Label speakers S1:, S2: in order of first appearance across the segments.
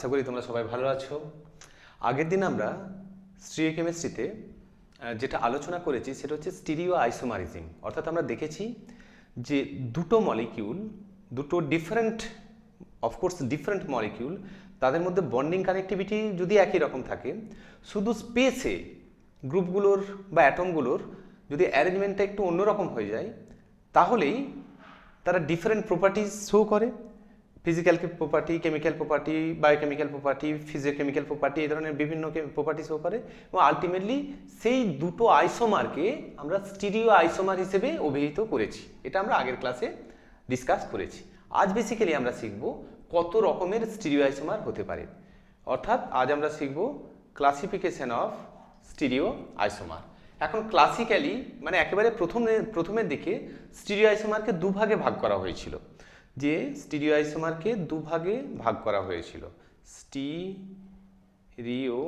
S1: আশা করি তোমরা সবাই ভালো আছো। আগের দিন আমরা স্টিরিওকেমিস্ট্রিতে যেটা আলোচনা করেছি সেটা হচ্ছে স্টিরিও আইসোমারিজম। অর্থাৎ আমরা দেখেছি যে দুটো মলিকিউল, দুটো ডিফারেন্ট মলিকিউল, তাদের মধ্যে বন্ডিং কানেক্টিভিটি যদি একই রকম থাকে, শুধু স্পেসে গ্রুপগুলোর বা অ্যাটমগুলোর যদি অ্যারেঞ্জমেন্টটা একটু অন্যরকম হয়ে যায়, তাহলেই তারা ডিফারেন্ট প্রপার্টিজ শো করে। Physical property, chemical property, biochemical property, ফিজিওকেমিক্যাল property, এই ধরনের বিভিন্ন প্রপার্টি শো করে এবং আলটিমেটলি সেই দুটো আইসোমারকে আমরা স্টিরিও আইসোমার হিসেবে অভিহিত করেছি। এটা আমরা আগের ক্লাসে ডিসকাস করেছি। আজ বেসিক্যালি আমরা শিখব কত রকমের স্টিরিও আইসোমার হতে পারে। অর্থাৎ আজ আমরা শিখব ক্লাসিফিকেশন অফ স্টিরিও আইসোমার। এখন ক্লাসিক্যালি মানে একেবারে প্রথমের দিকে স্টিরিও আইসোমারকে দুভাগে ভাগ করা হয়েছিল। যে স্টিরিও আইসোমারকে দুভাগে ভাগ করা হয়েছিল, স্টিরিও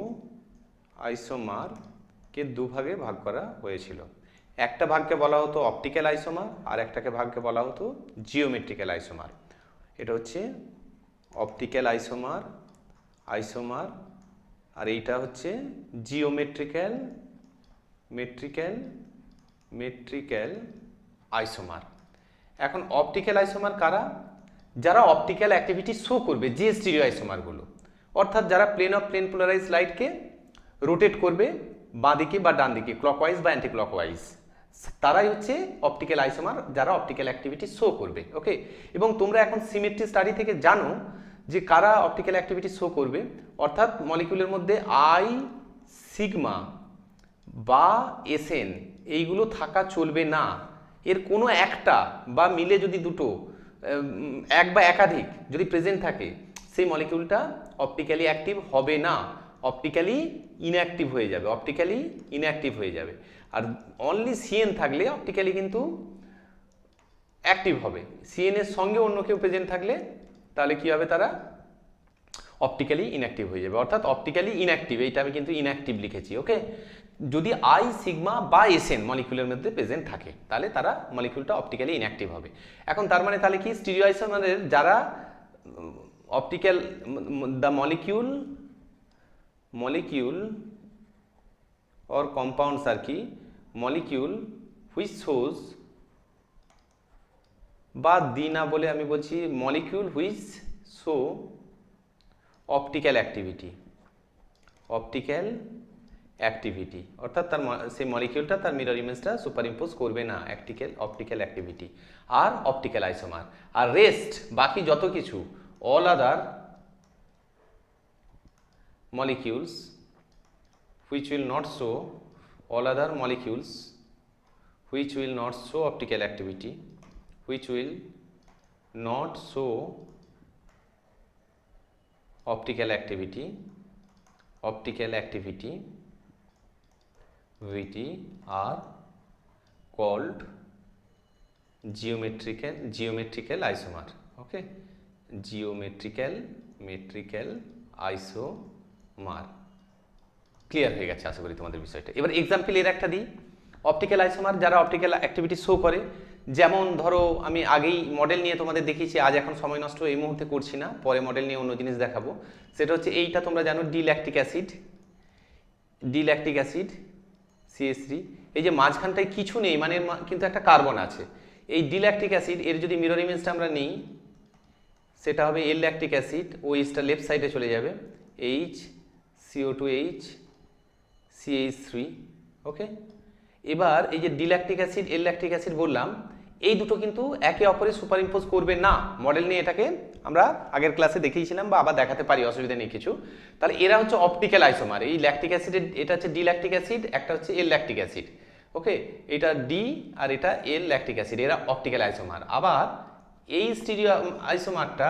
S1: আইসোমারকে দুভাগে ভাগ করা হয়েছিল। একটা ভাগকে বলা হতো অপটিক্যাল আইসোমার, আর একটাকে ভাগকে বলা হতো জিওমেট্রিক্যাল আইসোমার। এটা হচ্ছে অপটিক্যাল আইসোমার আর এইটা হচ্ছে জিওমেট্রিক্যাল আইসোমার। এখন অপটিক্যাল আইসোমার কারা? যারা অপটিক্যাল অ্যাক্টিভিটি শো করবে, যে স্টিরিও আইসোমারগুলো, অর্থাৎ যারা প্লেন পোলারাইজ লাইটকে রোটেট করবে বাঁ দিকে বা ডান দিকে, ক্লকওয়াইজ বা অ্যান্টি ক্লকওয়াইজ, তারাই হচ্ছে অপটিক্যাল আইসোমার, যারা অপটিক্যাল অ্যাক্টিভিটি শো করবে। ওকে, এবং তোমরা এখন সিমেট্রি স্টাডি থেকে জানো যে কারা অপটিক্যাল অ্যাক্টিভিটি শো করবে। অর্থাৎ মলিকিউলের মধ্যে আই, সিগমা বা এসএন এইগুলো থাকা চলবে না। এর কোনো একটা বা মিলে যদি দুটো, এক বা একাধিক যদি প্রেজেন্ট থাকে, সেই মলিকিউলটা অপটিক্যালি অ্যাক্টিভ হবে না, অপটিক্যালি ইনঅ্যাক্টিভ হয়ে যাবে। আর অনলি সিএন থাকলে অপটিক্যালি কিন্তু অ্যাক্টিভ হবে। সিএন এর সঙ্গে অন্য কেউ প্রেজেন্ট থাকলে তাহলে কি হবে? তারা অপটিক্যালি ইনঅ্যাক্টিভ হয়ে যাবে। অর্থাৎ অপটিক্যালি ইনঅ্যাক্টিভ, এইটা আমি কিন্তু ইনঅ্যাক্টিভ লিখেছি। ওকে, যদি আই, সিগমা বা এসএন মলিকিউলের মধ্যে প্রেজেন্ট থাকে তাহলে তারা মলিকিউলটা অপটিক্যালি ইনঅ্যাক্টিভ হবে। এখন তার মানে তাহলে কি স্টিরিও আইসোমারের যারা optical, the molecule or compounds are কি molecule which shows, বা দি না বলে আমি বলছি molecule which show optical activity, অর্থাৎ তার সেই মলিকিউলটা তার মিরর ইমেজটা সুপার ইম্পোজ করবে না, optical activity R optical isomer. আর রেস্ট বাকি যত কিছু, all other molecules which will not show optical activity, are called geometrical isomer. Okay, geometrical isomer. Clear হয়ে গেছে আশা করি তোমাদের বিষয়টা। এবার এক্সাম্পল এর একটা দিই। অপটিক্যাল আইসোমার যারা অপটিক্যাল অ্যাক্টিভিটি শো করে, যেমন ধরো আমি আগেই মডেল নিয়ে তোমাদের দেখিয়েছি, আজ এখন সময় নষ্ট এই মুহূর্তে করছি না, পরে মডেল নিয়ে অন্য জিনিস দেখাবো। সেটা হচ্ছে এইটা তোমরা জানো, ডি ল্যাকটিক অ্যাসিড CH3। এই যে মাঝখানটায় কিছু নেই, মানে কিন্তু একটা কার্বন আছে। এই ডি ল্যাকটিক অ্যাসিড এর যদি মিরর ইমেজটা আমরা নিই, সেটা হবে এল ল্যাকটিক অ্যাসিড, OH টা লেফট সাইডে চলে যাবে, H CO2H CH3। ওকে, এবার এই যে ডি ল্যাকটিক অ্যাসিড, এল ল্যাকটিক অ্যাসিড বললাম, এই দুটো কিন্তু একে অপরে সুপার ইম্পোজ করবে না। মডেল নিয়ে এটাকে আমরা আগের ক্লাসে দেখিয়েছিলাম বা আবার দেখাতে পারি, অসুবিধা নেই কিছু। তাহলে এরা হচ্ছে অপটিক্যাল আইসোমার। এই ল্যাকটিক অ্যাসিডের, এটা হচ্ছে ডি ল্যাকটিক অ্যাসিড, একটা হচ্ছে এল ল্যাকটিক অ্যাসিড। ওকে, এটা ডি আর এটা এল ল্যাকটিক অ্যাসিড, এরা অপটিক্যাল আইসোমার। আবার এই স্টিরিও আইসোমারটা,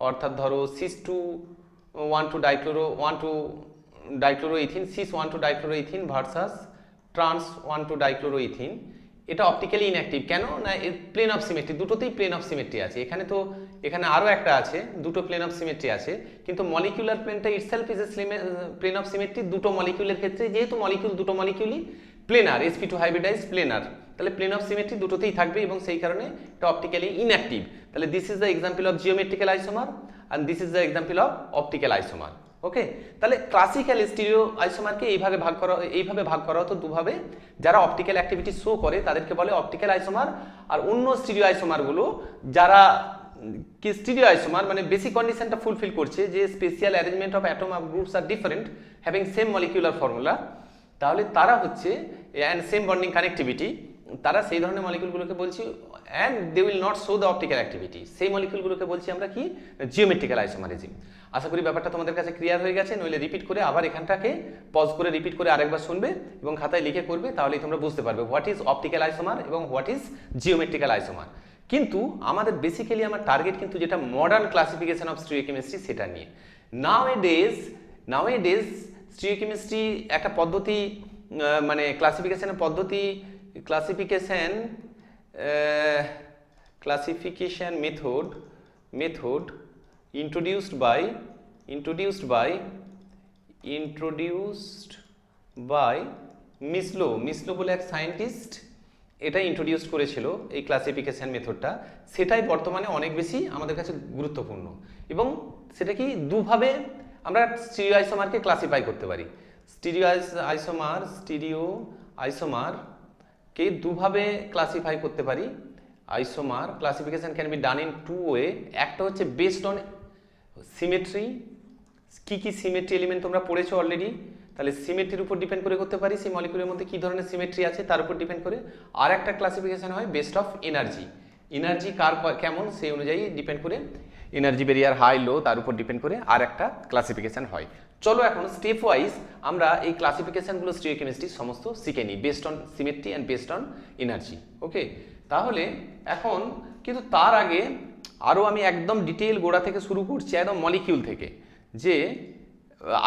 S1: অর্থাৎ ধরো cis1,2-ডাইক্লোরোইথিন, cis1,2-ডাইক্লোরোইথিন ভার্সাস trans1,2-ডাইক্লোরোইথিন, এটা অপটিক্যালি ইনঅ্যাক্টিভ। কেন না? এর প্লেন অফ সিমেট্রি, দুটোতেই প্লেন অফ সিমেট্রি আছে। এখানে আরও একটা আছে, দুটো প্লেন অফ সিমেট্রি আছে, কিন্তু মলিকিউলার প্লেনটা itself is a plane of symmetry দুটো মলিকিউলের ক্ষেত্রে। যেহেতু দুটো মলিকিউলই প্লেনার, sp2 হাইব্রিডাইজ প্লেনার, তাহলে প্লেন অফ সিমেট্রি দুটোতেই থাকবে এবং সেই কারণে এটা অপটিক্যালি ইনঅ্যাক্টিভ। তাহলে this is the example of geometrical isomer. And this is the example of optical isomer. Okay, তাহলে ক্লাসিক্যাল স্টিরিও আইসোমারকে এইভাবে ভাগ করা হতো দুভাবে। যারা অপটিক্যাল অ্যাক্টিভিটি শো করে তাদেরকে বলে অপটিক্যাল আইসোমার, আর অন্য স্টিরিও আইসোমারগুলো যারা কি স্টিরিও আইসোমার মানে বেসিক কন্ডিশনটা ফুলফিল করছে, যে special arrangement of atom of groups are different having same molecular formula, তাহলে তারা হচ্ছে অ্যান্ড সেম বন্ডিং কানেক্টিভিটি, তারা সেই ধরনের মলিকিউলগুলোকে বলছি and they will not show the optical activity, সেই মলিকিউলগুলোকে বলছি আমরা কি জিওমেট্রিক্যাল আইসোমারিজম। আশা করি ব্যাপারটা তোমাদের কাছে ক্লিয়ার হয়ে গেছে, নইলে রিপিট করে আবার এখানটাকে পজ করে রিপিট করে আরেকবার শুনবে এবং খাতায় লিখে করবে, তাহলেই তোমরা বুঝতে পারবে হোয়াট ইজ অপটিক্যাল আইসোমার এবং হোয়াট ইজ জিওমেট্রিক্যাল আইসোমার। কিন্তু আমাদের বেসিক্যালি আমার টার্গেট কিন্তু যেটা মডার্ন ক্লাসিফিকেশন অফ স্টিরিওকেমিস্ট্রি সেটা নিয়ে। নাওএডেজ স্টিরিওকেমিস্ট্রি একটা পদ্ধতি, মানে ক্লাসিফিকেশনের পদ্ধতি, classification method introduced by মিসলো বলে এক সায়েন্টিস্ট এটা ইন্ট্রোডিউস করেছিল এই ক্লাসিফিকেশন মেথডটা, সেটাই বর্তমানে অনেক বেশি আমাদের কাছে গুরুত্বপূর্ণ। এবং সেটা কি দুভাবে আমরা স্টিরিও আইসোমারকে ক্লাসিফাই করতে পারি। স্টিরিও আইসোমারকে দুভাবে ক্লাসিফাই করতে পারি। Isomer classification can be done in two way. একটা হচ্ছে বেসড অন সিমেট্রি, কি সিমেট্রি এলিমেন্ট তোমরা পড়েছো অলরেডি, তাহলে সিমেট্রির উপর ডিপেন্ড করে করতে পারি সেই মলিকিউলের মধ্যে কি ধরনের সিমেট্রি আছে তার উপর ডিপেন্ড করে। আর একটা ক্লাসিফিকেশন হয় বেসড অফ এনার্জি কার কেমন সেই অনুযায়ী ডিপেন্ড করে, এনার্জি বেরিয়ার হাই লো তার উপর ডিপেন্ড করে আর একটা ক্লাসিফিকেশন হয়। চলো এখন স্টেপ ওয়াইজ আমরা এই ক্লাসিফিকেশনগুলো স্টিরিওকেমিস্ট্রি সমস্ত শিখে নিই, based on symmetry and based on energy. Okay, তাহলে এখন কিন্তু তার আগে আরও আমি একদম ডিটেইল গোড়া থেকে শুরু করছি, একদম মলিকিউল থেকে, যে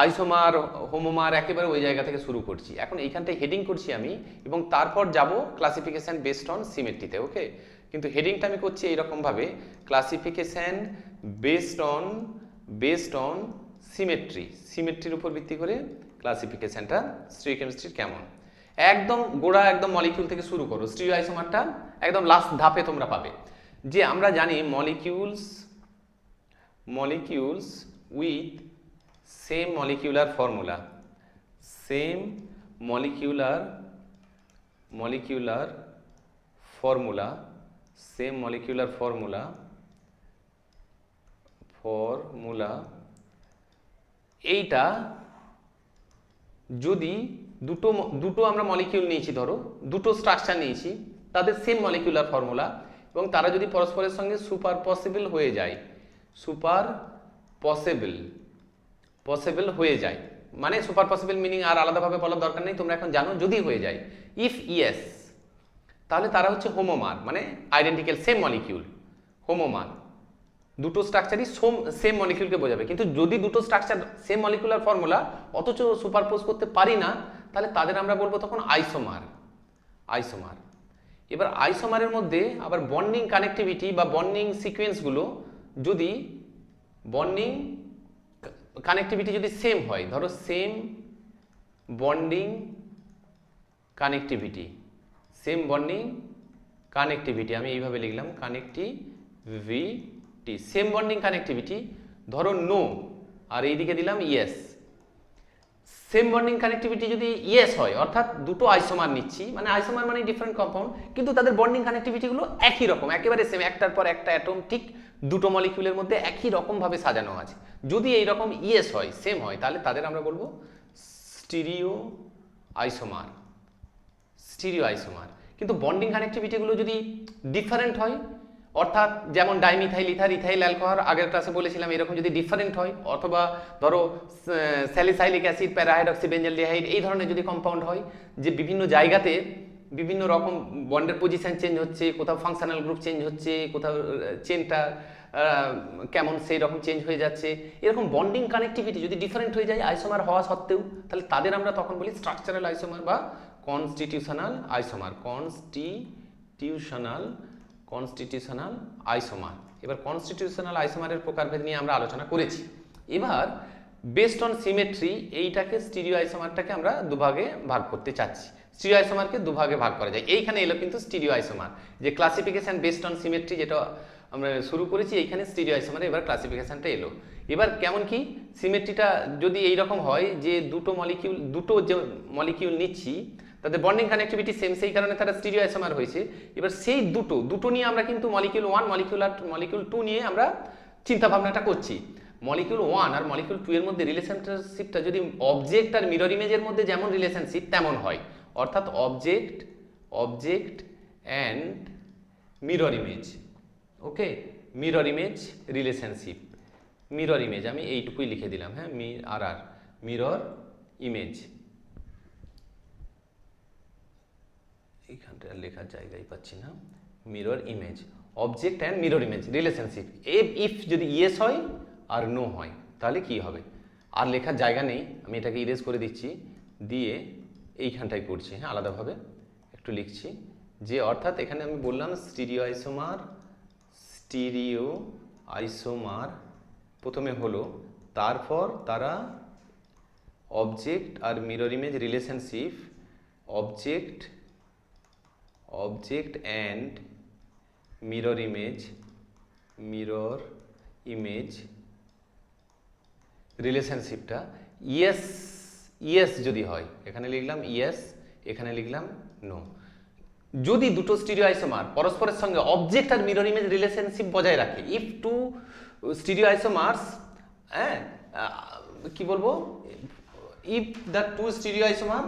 S1: আইসোমার হোমোমার একেবারে ওই জায়গা থেকে শুরু করছি। এখন এইখানটায় হেডিং করছি আমি এবং তারপর যাব ক্লাসিফিকেশন বেসড অন সিমেট্রিতে। ওকে, কিন্তু হেডিংটা আমি করছি এইরকমভাবে, ক্লাসিফিকেশন বেসড অন সিমেট্রির উপর ভিত্তি করে ক্লাসিফিকেশনটা স্টিরিওকেমিস্ট্রির কেমন। একদম গোড়া একদম মলিকিউল থেকে শুরু করো, স্টিরিও আইসোমারটা একদম লাস্ট ধাপে তোমরা পাবে। যে আমরা জানি molecules with same molecular formula, এইটা যদি দুটো আমরা মলিকিউল নিয়েছি, ধরো দুটো স্ট্রাকচার নিয়েছি, তাদের সেম মলিকিউলার ফর্মুলা, এবং তারা যদি পরস্পরের সঙ্গে সুপারপসিবল হয়ে যায়, মানে সুপারপসিবল মিনিং আর আলাদাভাবে বলার দরকার নেই, তোমরা এখন জানো। যদি হয়ে যায়, ইফ ইয়েস, তাহলে তারা হচ্ছে হোমোমার, মানে আইডেন্টিক্যাল সেম মলিকিউল। হোমোমার দুটো স্ট্রাকচারই সেম মলিকিউলকে বোঝাবে, কিন্তু যদি দুটো স্ট্রাকচার সেম মলিকুলার ফর্মুলা অথচ সুপারপোজ করতে পারি না, তাহলে তাদের আমরা বলবো তখন আইসোমার। এবার আইসোমারের মধ্যে আবার বন্ডিং কানেক্টিভিটি বা বন্ডিং সিকোয়েন্সগুলো যদি বন্ডিং কানেক্টিভিটি যদি সেম হয়, ধরো সেম বন্ডিং কানেক্টিভিটি, আমি এইভাবে লিখলাম কানেক্টিভিটি, সেম বন্ডিং কানেক্টিভিটি, ধরো নো আর এইদিকে দিলাম ইয়েস। সেম বন্ডিং কানেক্টিভিটি যদি ইয়েস হয়, অর্থাৎ দুটো আইসোমার নিচ্ছি, মানে আইসোমার মানে ডিফারেন্ট কম্পাউন্ড, কিন্তু তাদের বন্ডিং কানেক্টিভিটিগুলো একই রকম, একেবারে সেম, একটার পর একটা অ্যাটম ঠিক দুটো মলিকিউলের মধ্যে একই রকমভাবে সাজানো আছে। যদি এইরকম ইয়েস হয়, সেম হয়, তাহলে তাদের আমরা বলবো স্টিরিও আইসোমার। কিন্তু বন্ডিং কানেক্টিভিটিগুলো যদি ডিফারেন্ট হয়, অর্থাৎ যেমন ডাইমিথাইল ইথার, ইথাইল অ্যালকোহল আগের ক্লাসে বলেছিলাম, এরকম যদি ডিফারেন্ট হয়, অথবা ধরো স্যালিসাইলিক অ্যাসিড, প্যারাহাইড্রক্সিবেঞ্জলডিহাইড, এই ধরনের যদি কম্পাউন্ড হয়, যে বিভিন্ন জায়গাতে বিভিন্ন রকম বন্ডের পজিশন চেঞ্জ হচ্ছে, কোথাও ফাংশনাল গ্রুপ চেঞ্জ হচ্ছে, কোথাও চেনটা কেমন সেই রকম চেঞ্জ হয়ে যাচ্ছে, এরকম বন্ডিং কানেক্টিভিটি যদি ডিফারেন্ট হয়ে যায় আইসোমার হওয়া সত্ত্বেও, তাহলে তাদের আমরা তখন বলি স্ট্রাকচারাল আইসোমার বা কনস্টিটিউশনাল আইসোমার। এবার কনস্টিটিউশনাল আইসোমারের প্রকারভেদ নিয়ে আমরা আলোচনা করেছি। এবার বেসড অন সিমেট্রি এইটাকে স্টিরিও আইসোমারটাকে আমরা দুভাগে ভাগ করতে চাচ্ছি। স্টিরিও আইসোমারকে দুভাগে ভাগ করা যায়, এইখানে এলো কিন্তু স্টিরিও আইসোমার, যে ক্লাসিফিকেশন বেসড অন সিমেট্রি যেটা আমরা শুরু করেছি এইখানে স্টিরিও আইসোমারে, এবার ক্লাসিফিকেশনটা এলো। এবার কেমন কি সিমেট্রিটা যদি এইরকম হয় যে দুটো যে মলিকিউল নিচ্ছি তাদের বন্ডিং কানেক্টিভিটি সেম, সেই কারণে তারা স্টিরিও আইসোমার হয়েছে। এবার সেই দুটো নিয়ে আমরা কিন্তু মলিকিউল 1 মলিকিউল 2 নিয়ে আমরা চিন্তা ভাবনাটা করছি। মলিকিউল 1 আর মলিকিউল 2 এর মধ্যে রিলেশনশিপটা যদি অবজেক্ট আর মিরর ইমেজের মধ্যে যেমন রিলেশনশিপ তেমন হয়, অর্থাৎ object and mirror image, okay, mirror image relationship, mirror image আমি এইটুকুই লিখে দিলাম, হ্যাঁ, মিরর ইমেজ, এইখানটা লেখার জায়গায় পাচ্ছি না, mirror image, object and mirror image relationship. If যদি ইয়েস হয় আর নো হয় তাহলে কি হবে, আর লেখার জায়গা নেই, আমি এটাকে ইরেজ করে দিচ্ছি, দিয়ে এইখানটায় করছি, হ্যাঁ, আলাদাভাবে একটু লিখছি, যে অর্থাৎ এখানে আমি বললাম স্টিরিও আইসোমার প্রথমে হলো, তারপর তারা অবজেক্ট আর mirror image relationship, object and mirror image রিলেশনশিপটা ইয়েস যদি হয়, এখানে লিখলাম ইয়েস, এখানে লিখলাম নো। যদি দুটো স্টিরিও আইসোমার পরস্পরের সঙ্গে অবজেক্ট আর মিরর ইমেজ রিলেশনশিপ বজায় রাখে, ইফ টু স্টিরিও আইসোমার্স, হ্যাঁ, কি বলবো, if the two stereo isomer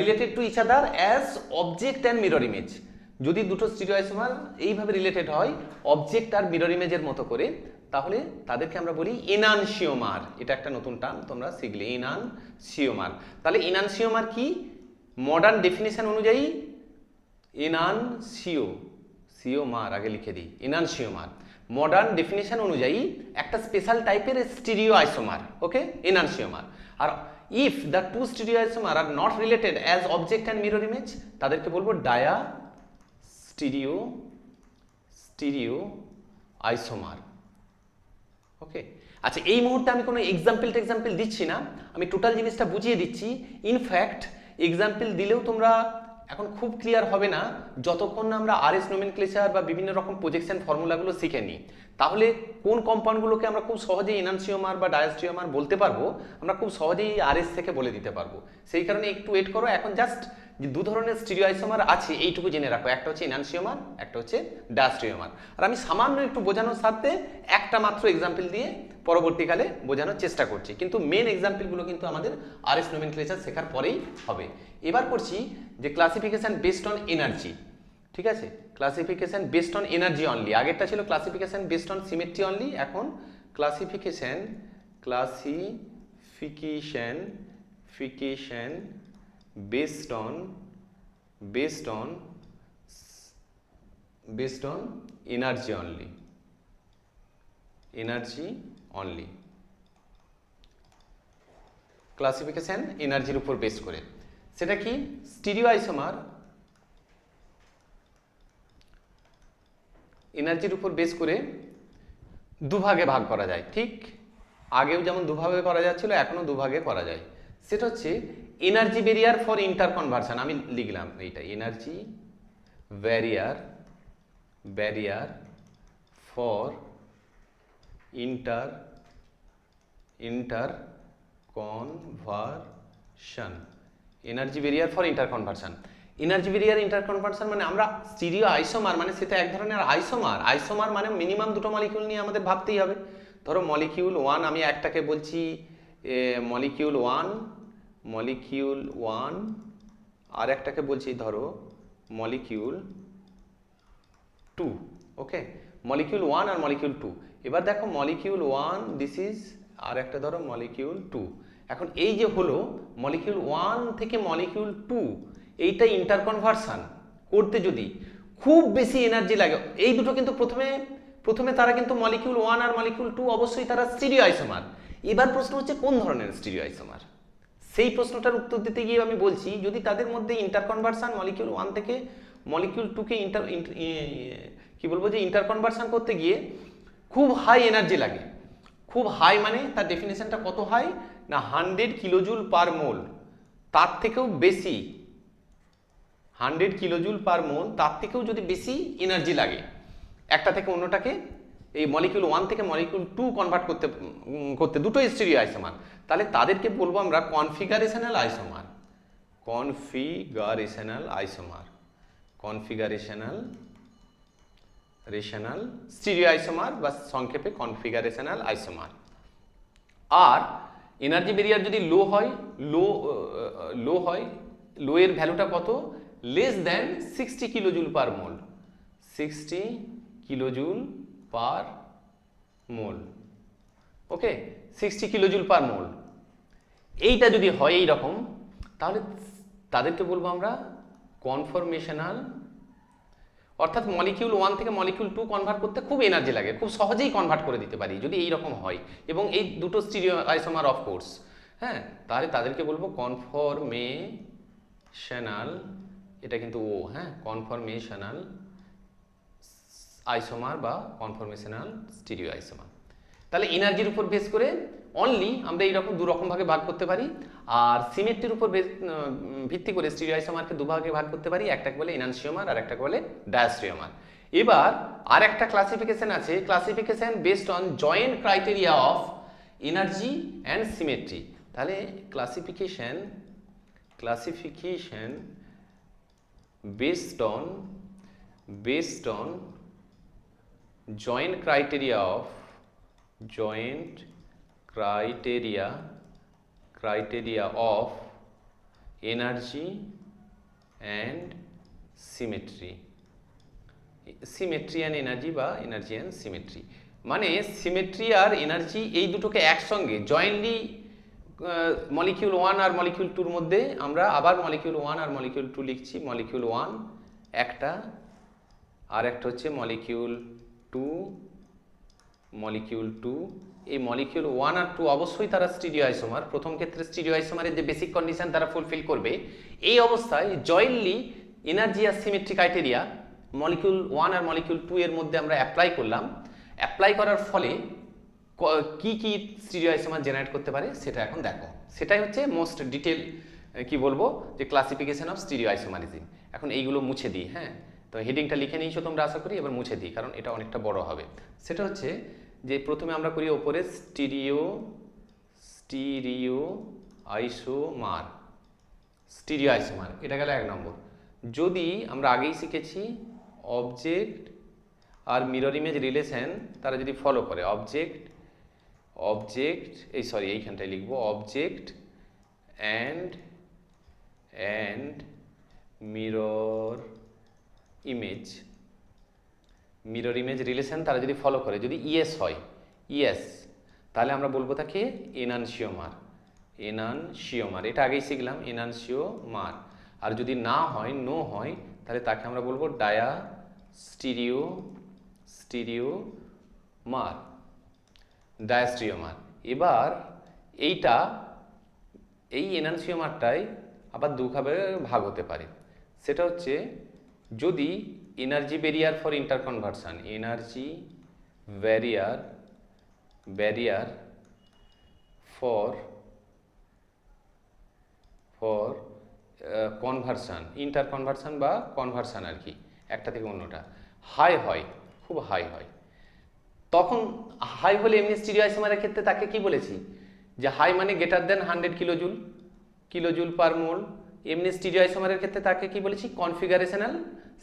S1: related to each other as object and mirror image, যদি দুটো স্টিরিও আইসোমার এইভাবে রিলেটেড হয় অবজেক্ট আর মিরর ইমেজের মতো করে, তাহলে তাদেরকে আমরা বলি এনানসিওমার। এটা একটা নতুন টার্ম তোমরা শিখলে, এনানসিওমার। তাহলে এনানসিওমার কি, মডার্ন ডেফিনিশন অনুযায়ী সিওমার আগে লিখে দিই, এনানসিওমার মডার্ন ডেফিনিশন অনুযায়ী একটা স্পেশাল টাইপের স্টিরিও আইসোমার, ওকে, এনানসিওমার। আর if the two stereo isomer are not related as object and mirror image, তাদেরকে বলবো স্টিরিও আইসোমার, ওকে। আচ্ছা, এই মুহূর্তে আমি কোনো এক্সাম্পল দিচ্ছি না, আমি টোটাল জিনিসটা বুঝিয়ে দিচ্ছি। ইনফ্যাক্ট এক্সাম্পল দিলেও তোমরা এখন খুব ক্লিয়ার হবে না যতক্ষণ না আমরা আরএস নোমেনক্লেচার বা বিভিন্ন রকম প্রজেকশন ফর্মুলাগুলো শিখে নিই। তাহলে কোন কম্পাউন্ডগুলোকে আমরা খুব সহজেই এনানসিওমার বা ডায়াস্টিওমার বলতে পারবো, আমরা খুব সহজেই আরএস থেকে বলে দিতে পারবো। সেই কারণে একটু ওয়েট করো, এখন জাস্ট যে দু ধরনের স্টিরিও আইসোমার আছে এইটুকু জেনে রাখো, একটা হচ্ছে এনানসিওমার, একটা হচ্ছে ডায়াস্টিওমার। আর আমি সামান্য একটু বোঝানোর সাথে একটা মাত্র এক্সাম্পল দিয়ে পরবর্তীকালে বোঝানোর চেষ্টা করছি, কিন্তু মেন এক্সাম্পলগুলো কিন্তু আমাদের আরএস নোমেনক্লেচার শেখার পরেই হবে। এবার করছি যে ক্লাসিফিকেশন বেসড অন এনার্জি, ঠিক আছে, classification based on energy only. আগেরটা ছিল classification based on symmetry only, এখন classification based on energy only, classification এনার্জির উপর বেস করে। সেটা কি, স্টিরিও আইসোমার এনার্জির উপর বেস করে দুভাগে ভাগ করা যায়, ঠিক আগেও যেমন দুভাগে করা যাচ্ছিল এখনো দুভাগে করা যায়। সেটা হচ্ছে energy barrier for inter conversion, আমি লিখলাম এইটা, energy barrier for inter conversion, energy barrier for inter conversion. Energy barrier inter conversion মানে আমরা স্টিরিও আইসোমার মানে সেটা এক ধরনের আইসোমার মানে মিনিমাম দুটো মলিকিউল নিয়ে আমাদের ভাবতেই হবে। ধরো মলিকিউল 1, আমি একটাকে বলছি মলিকিউল 1, আর একটাকে বলছি ধরো মলিকিউল 2, ওকে, মলিকিউল 1 আর মলিকিউল 2। এবার দেখো মলিকিউল 1 দিস ইজ, আর একটা ধরো মলিকিউল 2। এখন এই যে হলো মলিকিউল 1 থেকে মলিকিউল 2, এইটা ইন্টার কনভার্সন করতে যদি খুব বেশি এনার্জি লাগে, এই দুটো কিন্তু প্রথমে তারা কিন্তু মলিকিউল 1 আর মলিকিউল 2 অবশ্যই তারা স্টিরিও আইসোমার। এবার প্রশ্ন হচ্ছে কোন ধরনের স্টিরিও আইসোমার, সেই প্রশ্নটার উত্তর দিতে গিয়ে আমি বলছি যদি তাদের মধ্যে ইন্টার কনভার্সন মলিকিউল 1 থেকে মলিকিউল 2 কে ইন্টার কনভার্সন করতে গিয়ে খুব হাই এনার্জি লাগে। খুব হাই মানে তার ডেফিনেশনটা কত হাই না 100 কিলোজুল পার মোল, তার থেকেও বেশি, 100 কিলোজুল পার মোল, তার থেকেও যদি বেশি এনার্জি লাগে একটা থেকে অন্যটাকে এই মলিকিউল 1 থেকে মলিকিউল 2 কনভার্ট করতে দুটো স্টিরিও আইসোমার, তাহলে তাদেরকে বলবো আমরা কনফিগারেশনাল আইসোমার। কনফিগারেশনাল স্টিরিও আইসোমার বা সংক্ষেপে কনফিগারেশনাল আইসোমার। আর এনার্জি ব্যারিয়ার যদি লো এর ভ্যালুটা কত, লেস দ্যান 60 কিলোজুল পার মোল, 60 কিলোজুল পার মোল, ওকে, 60 কিলোজুল পার মোল। এইটা যদি হয় এইরকম, তাহলে তাদেরকে বলবো আমরা কনফরমেশনাল, অর্থাৎ মলিকিউল 1 থেকে মলিকিউল 2 কনভার্ট করতে খুব এনার্জি লাগে, খুব সহজেই কনভার্ট করে দিতে পারি যদি এই রকম হয়, এবং এই দুটো স্টিরিও আইসোমার অফ কোর্স, হ্যাঁ, তাহলে তাদেরকে বলবো কনফরমেশনাল, এটা কিন্তু ও, হ্যাঁ, কনফরমেশনাল আইসোমার বা কনফরমেশনাল স্টিরিও আইসোমার। তাহলে এনার্জির উপর বেস করে অনলি আমরা এইরকম দু রকম ভাগে ভাগ করতে পারি, আর সিমেট্রির উপর ভিত্তি করে স্টিরিও আইসোমারকে দুভাগে ভাগ করতে পারি, একটাকে বলে এনানসিওমার আর একটাকে বলে ডায়াস্ট্রিওমার। এবার আর একটা ক্লাসিফিকেশন আছে, classification based on joint criteria of energy and symmetry. তাহলে classification based on joint criteria of energy and symmetry and energy বা energy and symmetry, মানে সিমেট্রি আর এনার্জি এই দুটোকে একসঙ্গে জয়েন্টলি মলিকিউল 1 আর মলিকিউল 2 এর মধ্যে আমরা আবার মলিকিউল 1 আর মলিকিউল 2 লিখছি। মলিকিউল 1 একটা, আর একটা হচ্ছে মলিকিউল 2। এই মলিকিউল 1 আর 2 অবশ্যই তারা স্টিরিও আইসোমার, প্রথম ক্ষেত্রে স্টিরিও আইসোমারের যে বেসিক কন্ডিশন তারা ফুলফিল করবে। এই অবস্থায় জয়েন্টলি এনার্জি আর সিমেট্রি ক্রাইটেরিয়া মলিকিউল 1 আর মলিকিউল 2 এর মধ্যে আমরা অ্যাপ্লাই করলাম। অ্যাপ্লাই করার ফলে কি কি স্টিরিও আইসোমার জেনারেট করতে পারে সেটা এখন দেখো। সেটাই হচ্ছে মোস্ট ডিটেল কি বলবো যে ক্লাসিফিকেশন অফ স্টিরিও আইসোমারিজম। এখন এইগুলো মুছে দিই, হ্যাঁ, তো হেডিংটা লিখে নিয়েছো তোমরা আশা করি, এবার মুছে দিই কারণ এটা অনেকটা বড় হবে। সেটা হচ্ছে যে প্রথমে আমরা করি ওপরে স্টিরিও আইসোমার, এটা গেল 1 নম্বর। যদি আমরা আগেই শিখেছি অবজেক্ট আর মিরর ইমেজ রিলেশন তারা যদি ফলো করে, এইখানটায় লিখবো object and mirror image relation তারা যদি ফলো করে, যদি ইয়েস হয়, তাহলে আমরা বলবো তাকে এনানসিওমার। এটা আগেই শিখলাম, এনানসিওমার। আর যদি না হয়, নো হয়, তাহলে তাকে আমরা বলবো ডায়াস্ট্রিওমার। এবার এই এনানসিওমারটাই আবার দুভাবে ভাগ হতে পারে। সেটা হচ্ছে যদি energy barrier for interconversion, energy barrier for conversion, interconversion বা কনভার্সন আর কি, একটা থেকে অন্যটা হাই হয়, খুব হাই হয়, তখন হাই হলে এমনি স্টিরিও আইসোমারের ক্ষেত্রে তাকে কি বলেছি যে হাই মানে গ্রেটার দেন 100 কিলোজুল পার মোল। এমনি স্টিরিও আইসোমারের ক্ষেত্রে তাকে কি বলেছি কনফিগারেশনাল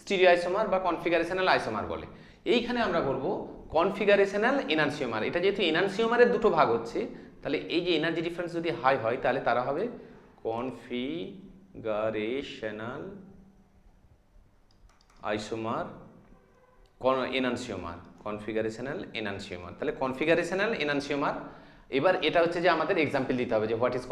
S1: স্টিরিও আইসোমার বা কনফিগারেশনাল আইসোমার বলে। এইখানে আমরা বলবো কনফিগারেশনাল এনানসিওমার। এটা যেহেতু এনানসিওমারের দুটো ভাগ হচ্ছে, তাহলে এই যে এনার্জি ডিফারেন্স যদি হাই হয় তাহলে তারা হবে কনফিগারেশনাল আইসোমার এনানসিওমার, তাহলে কনফিগারেশনাল এনানসিওমার। এবার এটা হচ্ছে যে আমাদের এক্সাম্পল দিতে হবে যে হোয়াট ইজ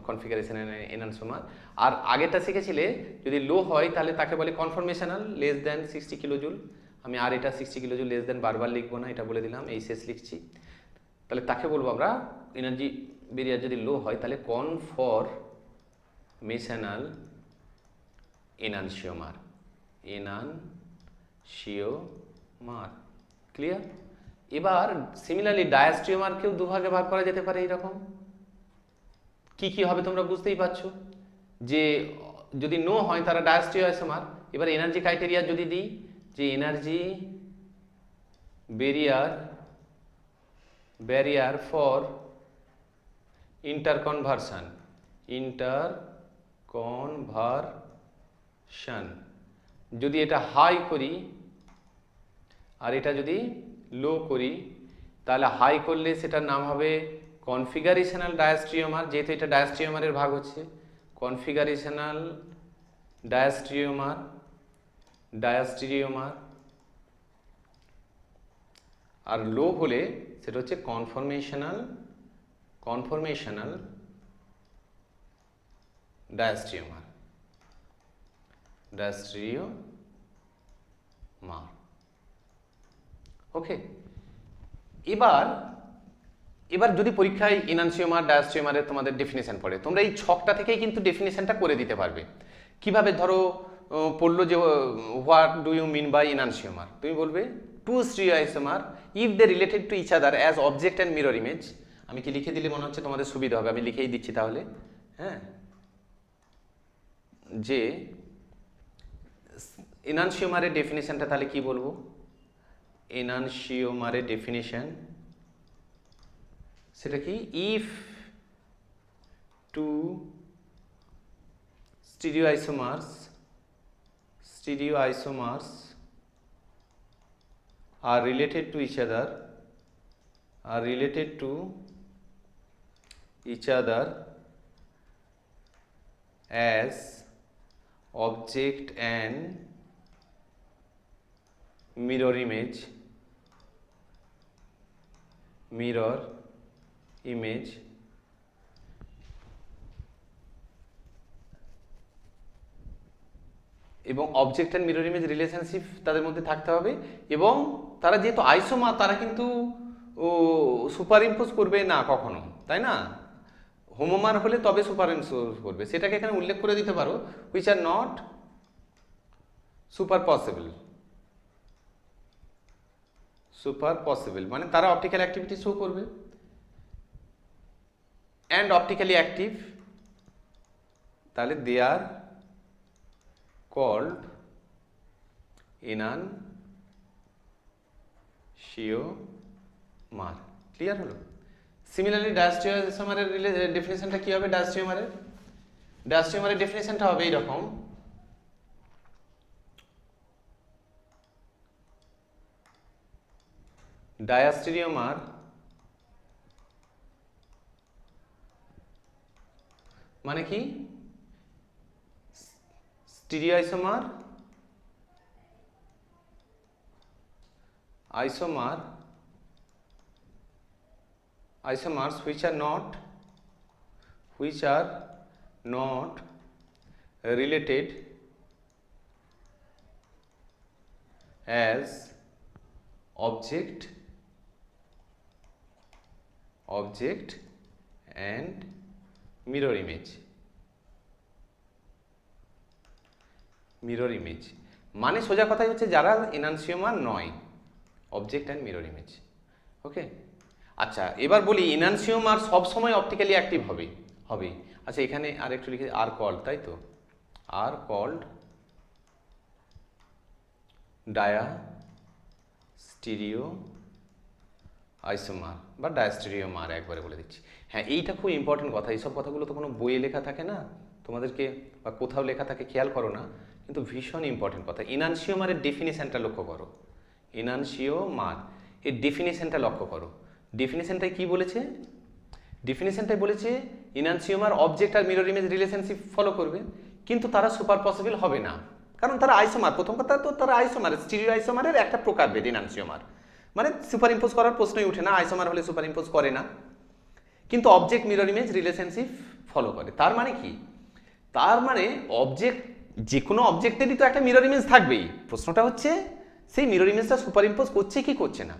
S1: কনফিগারেশনাল এনানসিওমার। আর আগেরটা শিখেছিলে যদি লো হয় তাহলে তাকে বলে কনফরমেশনাল লেস দেন 60 কিলোজুল। আমি আর এটা 60 কিলোজুল লেস দেন বারবার লিখবো না, এটা বলে দিলাম, এই শেষ লিখছি। তাহলে তাকে বলবো আমরা এনার্জি ব্যারিয়ার যদি লো হয় তাহলে কনফরমেশনাল এনানসিওমার। ক্লিয়ার? এবার সিমিলারলি ডায়াস্ট্রিওমারকেও দুভাগে ভাগ করা যেতে পারে। এইরকম কি কি হবে তোমরা বুঝতেই পারছো যে যদি নো হয় তারা ডায়াস্ট্রিও আইসোমার। এবার এনার্জি ক্রাইটেরিয়া যদি দিই যে এনার্জি barrier for interconversion যদি এটা হাই করি আর এটা যদি লো করি, তাহলে হাই করলে সেটার নাম হবে কনফিগারেশনাল ডায়াস্ট্রিওমার, যেহেতু এটা ডায়াস্ট্রিওমারের ভাগ হচ্ছে, কনফিগারেশনাল ডায়াস্ট্রিওমার। আর লো হলে সেটা হচ্ছে কনফরমেশনাল ডায়াস্ট্রিওমার। ওকে, এবার যদি পরীক্ষায় এনানসিওমার ডায়াস্ট্রিওমারের তোমাদের ডেফিনেশন পড়ে, তোমরা এই ছকটা থেকেই কিন্তু ডেফিনেশনটা করে দিতে পারবে। কিভাবে ধরো পড়লো যে what do you mean by enantiomer, তুমি বলবে two stereoisomer if they related to each other as object and mirror image. আমি কি লিখে দিলে মনে হচ্ছে তোমাদের সুবিধা হবে, আমি লিখেই দিচ্ছি তাহলে। হ্যাঁ, যে এনানসিওমারের ডেফিনেশনটা তাহলে কি বলবো, এনানসিওমারের ডেফিনেশন সেটা কি, if two stereoisomers are related to each other as object and mirror image এবং object and mirror image relationship তাদের মধ্যে থাকতে হবে, এবং তারা যেহেতু আইসোমার তারা কিন্তু সুপার ইম্পোজ করবে না কখনো, তাই না? হোমোমার হলে তবে সুপার ইম্পোজ করবে, সেটাকে এখানে উল্লেখ করে দিতে পারো, which are not super possible, মানে তারা অপটিক্যাল অ্যাক্টিভিটি শো করবে অ্যান্ড অপটিক্যালি অ্যাক্টিভ, তাহলে দে আর called enantiomer। ক্লিয়ার হলো? সিমিলারলি ডায়াস্ট্রিওমারের ডেফিনেশনটা কি হবে? ডায়াস্ট্রিওমারের ডেফিনেশনটা হবে এইরকম, ডায়াস্ট্রিওমার মানে কি, isomers which are not related as object and mirror image মানে সোজা কথাই হচ্ছে যারা এনানসিওমার নয়, অবজেক্ট অ্যান্ড মিরর ইমেজ। ওকে, আচ্ছা এবার বলি এনানসিওমার সব সময় অপটিক্যালি অ্যাক্টিভ হবে। আচ্ছা এখানে আর একটু লিখে আর কল্ড, তাই তো, আর কল্ড ডায়াস্টিরিও আইসোমার বা ডায়াস্টিরিওমার, একবারে বলে দিচ্ছি। হ্যাঁ, এইটা খুব ইম্পর্টেন্ট কথা, এইসব কথাগুলো তো কোনো বইয়ে লেখা থাকে না, তোমাদেরকে বা কোথাও লেখা থাকে খেয়াল করো না, কিন্তু ভীষণ ইম্পর্টেন্ট কথা। এনানসিওমারের ডেফিনেশনটা লক্ষ্য করো, এনানসিওমার এর ডেফিনেশনটা লক্ষ্য করো। ডেফিনেশনটাই কি বলেছে? ডেফিনেশনটাই বলেছে এনানসিওমার অবজেক্ট আর মিরর ইমেজ রিলেশনশিপ ফলো করবে, কিন্তু তারা সুপার পসিবল হবে না, কারণ তারা আইসোমার। প্রথম কথা তো তারা আইসোমার, স্টিরিও আইসোমারের একটা প্রকারভেদ এনানসিওমার, মানে সুপার ইম্পোজ করার প্রশ্নই ওঠে না, আইসোমার হলে সুপার ইম্পোজ করে না, কিন্তু object mirror image relationship follow করে। তার মানে কি? তার মানে অবজেক্ট, যে কোনো অবজেক্টেরই তো একটা মিরর ইমেজ থাকবেই, প্রশ্নটা হচ্ছে সেই মিরর ইমেজটা সুপার ইম্পোজ করছে কি করছে না।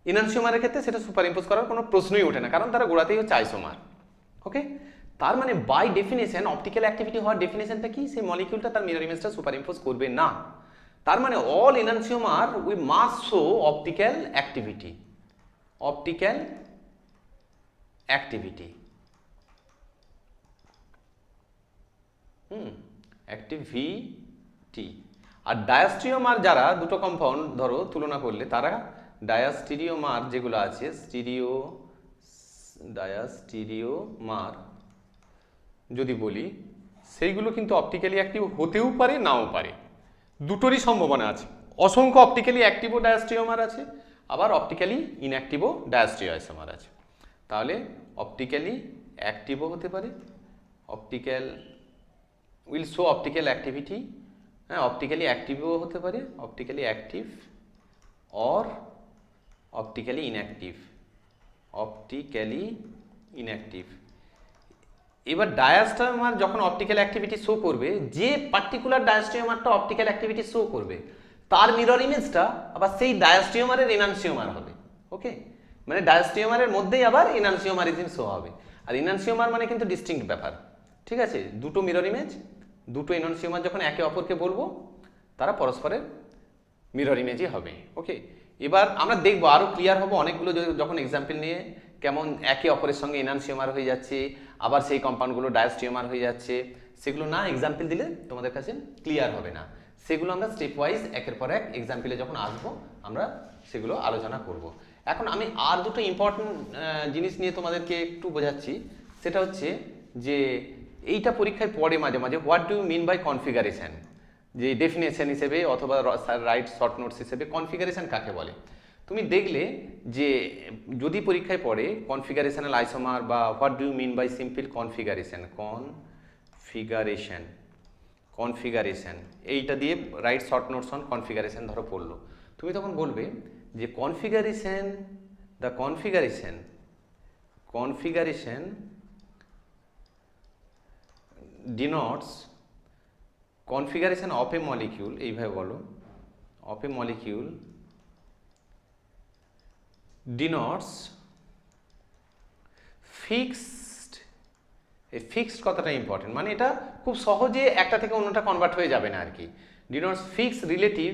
S1: এনানসিওমারের ক্ষেত্রে সেটা সুপার ইম্পোজ করার কোনো প্রশ্নই ওঠে না, কারণ তারা গোড়াতেই হচ্ছে আইসোমার। ওকে, তার মানে বাই ডেফিনেশন অপটিক্যাল অ্যাক্টিভিটি হওয়ার ডেফিনেশনটা কি? সেই মলিকিউলটা তার মিরর ইমেজটা সুপার ইম্পোজ করবে না। তার মানে all enantiomer we must show optical activity, activity. আর ডায়াস্ট্রিওমার যারা দুটো কম্পাউন্ড ধরো তুলনা করলে, তারা ডায়াস্টিরিওমার যেগুলো আছে, ডায়াস্টিরিওমার যদি বলি, সেইগুলো কিন্তু অপটিক্যালি অ্যাক্টিভ হতেও পারে, নাও পারে, দুটোরই সম্ভাবনা আছে। অসংখ্য অপটিক্যালি অ্যাক্টিভও ডায়াস্টিরিওমার আছে, আবার অপটিক্যালি ইনঅ্যাক্টিভও ডায়াস্টিরিওমার আছে। তাহলে অপটিক্যালি অ্যাক্টিভও হতে পারে, optical will show optical activity, হ্যাঁ, অপটিক্যালি অ্যাক্টিভও হতে পারে, optically active or optically inactive, optically inactive. এবার ডায়াস্টিরিওমার যখন অপটিক্যাল অ্যাক্টিভিটি শো করবে, যে পার্টিকুলার ডায়াস্টিরিওমারটা অপটিক্যাল অ্যাক্টিভিটি শো করবে তার মিরর ইমেজটা আবার সেই ডায়াস্টিরিওমারের এনানসিওমার হবে। ওকে, মানে ডায়াস্টিরিওমারের মধ্যেই আবার এনানসিওমারিজম শো হবে। আর এনানসিওমার মানে কিন্তু ডিস্টিংক্ট ব্যাপার, ঠিক আছে? দুটো মিরর ইমেজ, দুটো এনানসিওমার যখন একে অপরকে বলবো, তারা পরস্পরের মিরর ইমেজই হবে। ওকে, এবার আমরা দেখবো, আরও ক্লিয়ার হবো অনেকগুলো যখন এক্সাম্পল নিয়ে, কেমন একে অপরের সঙ্গে এনানসিওমার হয়ে যাচ্ছে, আবার সেই কম্পাউন্ডগুলো ডায়াস্টিরিওমার হয়ে যাচ্ছে। সেগুলো না এক্সাম্পল দিলে তোমাদের কাছে ক্লিয়ার হবে না। সেগুলো আমরা স্টেপ ওয়াইজ একের পর এক এক্সাম্পলে যখন আসবো আমরা সেগুলো আলোচনা করব। এখন আমি আর দুটো ইম্পর্টেন্ট জিনিস নিয়ে তোমাদেরকে একটু বোঝাচ্ছি। সেটা হচ্ছে যে এইটা পরীক্ষায় পড়ে মাঝে মাঝে, what do you mean by configuration, যে ডেফিনেশন হিসেবে অথবা রাইট শর্ট নোটস হিসেবে কনফিগারেশন কাকে বলে। তুমি দেখলে যে যদি পরীক্ষায় পড়ে কনফিগারেশনাল আইসোমার বা what do you mean by simple configuration, configuration এইটা দিয়ে write short notes on configuration ধরো পড়লো, তুমি তখন বলবে যে configuration denotes configuration of a molecule, এইভাবে বলো, of a molecule denotes fixed. এই ফিক্সড কথাটা ইম্পর্টেন্ট, মানে এটা খুব সহজে একটা থেকে অন্যটা কনভার্ট হয়ে যাবে না আর কি। Denotes fixed relative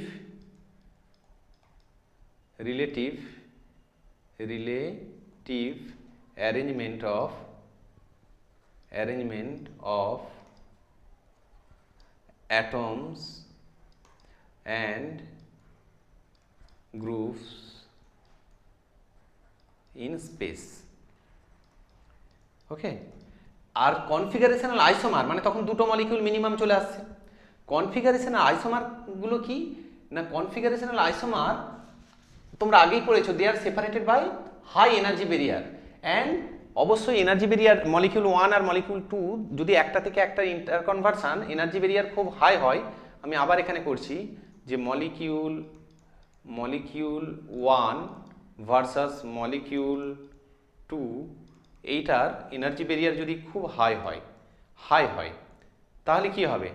S1: arrangement of atoms and groups in space. Okay, আর কনফিগারেশনাল আইসোমার মানে তখন দুটো মলিকিউল মিনিমাম চলে আসছে। কনফিগারেশনাল আইসোমারগুলো কি না, কনফিগারেশনাল আইসোমার তোমরা আগেই পড়েছো, they are separated by high energy barrier. And অবশ্যই এনার্জি ব্যারিয়ার মলিকিউল 1 আর মলিকিউল 2 যদি একটা থেকে একটা ইন্টারকনভার্সন এনার্জি ব্যারিয়ার খুব হাই হয়, আমি আবার এখানে করছি যে মলিকিউল 1 ভার্সাস মলিকিউল 2, এইটার এনার্জি ব্যারিয়ার যদি খুব হাই হয় তাহলে কি হবে,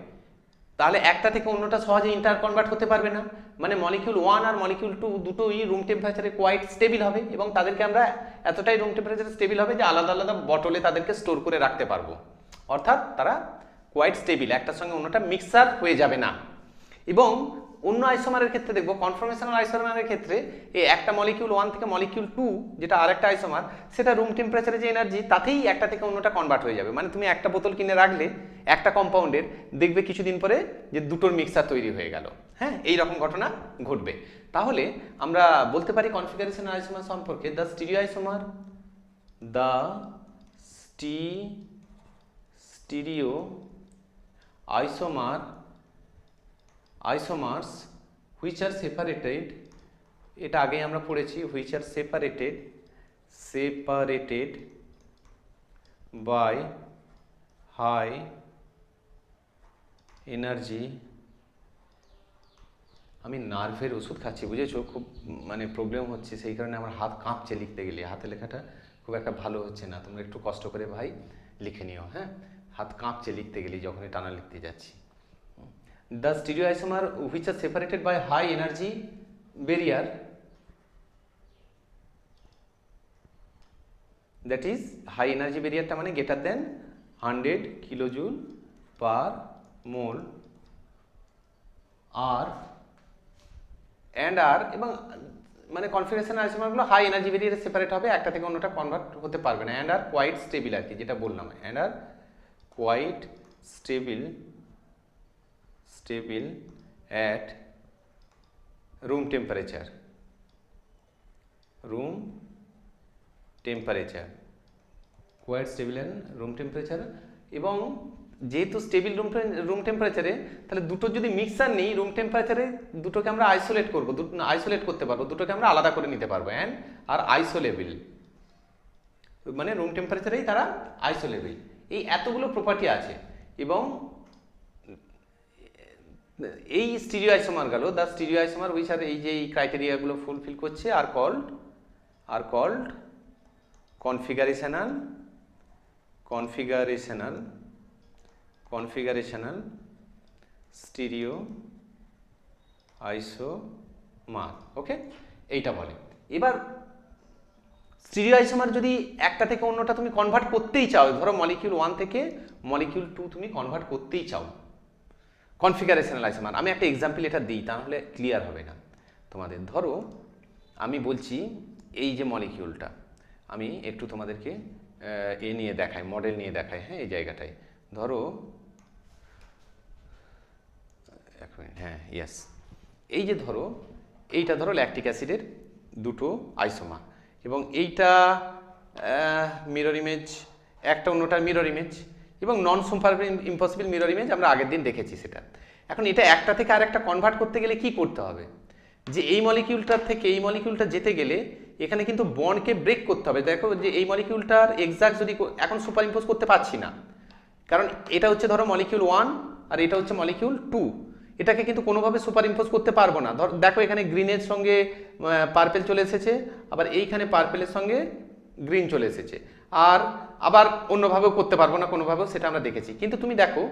S1: তাহলে একটা থেকে অন্যটা সহজে ইন্টারকনভার্ট হতে পারবে না। মানে মলিকিউল 1 আর মলিকিউল 2 দুটোই রুম টেম্পারেচারে কোয়াইট স্টেবল হবে, এবং তাদেরকে আমরা এতটাই রুম টেম্পারেচারে স্টেবল হবে যে আলাদা আলাদা বটলে তাদেরকে স্টোর করে রাখতে পারবো। অর্থাৎ তারা কোয়াইট স্টেবল, একটার সঙ্গে অন্যটা মিক্সার হয়ে যাবে না। এবং অন্য আইসোমারের ক্ষেত্রে দেখবো, কনফর্মেশনাল আইসোমারের ক্ষেত্রে এই একটা মলিকিউল 1 থেকে মলিকিউল 2 যেটা আরেকটা আইসোমার, সেটা রুম টেম্পারেচারে যে এনার্জি তাতেই একটা থেকে অন্যটা কনভার্ট হয়ে যাবে। মানে তুমি একটা বোতল কিনে রাখলে একটা কম্পাউন্ডের, দেখবে কিছুদিন পরে যে দুটোর মিক্সার তৈরি হয়ে গেল। হ্যাঁ, এই রকম ঘটনা ঘটবে। তাহলে আমরা বলতে পারি কনফিগারেশনাল আইসোমার সম্পর্কে, the stereo isomers which are separated, এটা আগেই আমরা পড়েছি, which are separated by high energy। আমি নার্ভের ওষুধ খাচ্ছি, বুঝেছো, খুব মানে প্রবলেম হচ্ছে, সেই কারণে আমার হাত কাঁপছে লিখতে গেলে, হাতে লেখাটা খুব একটা ভালো হচ্ছে না। তোমরা একটু কষ্ট করে ভাই লিখে নিও, হ্যাঁ, হাত কাঁপছে লিখতে গেলে যখনই টানা লিখতে যাচ্ছি। The stereoisomer which are separated by high energy barrier, that is high energy barrier টা মানে greater than 100 kilojoule per mole R and R, এবং মানে কনফিগারেশন আইসোমারগুলো হাই এনার্জি ব্যারিয়ারে সেপারেট হবে, একটা থেকে অন্যটা কনভার্ট হতে পারবে না। অ্যান্ড আর কোয়াইট স্টেবল, আর কি যেটা বললাম, and are quite stable at room temperature, room temperature, quite stable and room temperature. এবং যেহেতু স্টেবল রুম টেম্পারেচারে, তাহলে দুটো যদি মিক্সার নেই রুম টেম্পারেচারে, দুটোকে আমরা আইসোলেট করবো, আইসোলেট করতে পারবো, দুটোকে আমরা আলাদা করে নিতে পারবো। অ্যান্ড আর আইসোলেবল, মানে রুম টেম্পারেচারেই তারা আইসোলেবল। এই এতগুলো প্রপার্টি আছে। এবং এই স্টিরিও আইসোমার গেল, the stereo isomer which are এই যে এই ক্রাইটেরিয়াগুলো ফুলফিল করছে আর কল্ড কনফিগারেশনাল স্টিরিও আইসোমার। ওকে, এইটা বলে। এবার স্টিরিও আইসোমার যদি একটা থেকে অন্যটা তুমি কনভার্ট করতেই চাও, ধরো মলিকিউল 1 থেকে মলিকিউল 2 তুমি কনভার্ট করতেই চাও, কনফিগারেশনাল আইসোমার। আমি একটা এক্সাম্পল এটা দিই, তাহলে ক্লিয়ার হবে না তোমাদের। ধরো আমি বলছি এই যে মলিকিউলটা, আমি একটু তোমাদেরকে নিয়ে দেখাই, মডেল নিয়ে দেখাই। হ্যাঁ, এই জায়গাটায় ধরো, এক মিনিট, হ্যাঁ ইয়েস, এই যে ধরো এইটা ধরো ল্যাকটিক অ্যাসিডের দুটো আইসোমার, এবং এইটা মিরর ইমেজ, একটা অন্যটার মিরর ইমেজ, এবং non super impossible mirror image আমরা আগের দিন দেখেছি সেটা। এখন এটা একটা থেকে আরেকটা কনভার্ট করতে গেলে কি করতে হবে, যে এই মলিকিউলটার থেকে এই মলিকিউলটা যেতে গেলে এখানে কিন্তু বন্ডকে ব্রেক করতে হবে। দেখো যে এই মলিকিউলটার এক্সাক্ট যদি এখন সুপার ইম্পোজ করতে পারছি না, কারণ এটা হচ্ছে ধরো মলিকিউল 1 আর এটা হচ্ছে মলিকিউল 2, এটাকে কিন্তু কোনোভাবে সুপার ইম্পোজ করতে পারবো না। ধর দেখো এখানে গ্রিনের সঙ্গে পার্পেল চলে এসেছে, আবার এইখানে পার্পেলের সঙ্গে গ্রিন চলে এসেছে, আর আবার অন্যভাবেও করতে পারবো না কোনোভাবেও, সেটা আমরা দেখেছি। কিন্তু তুমি দেখো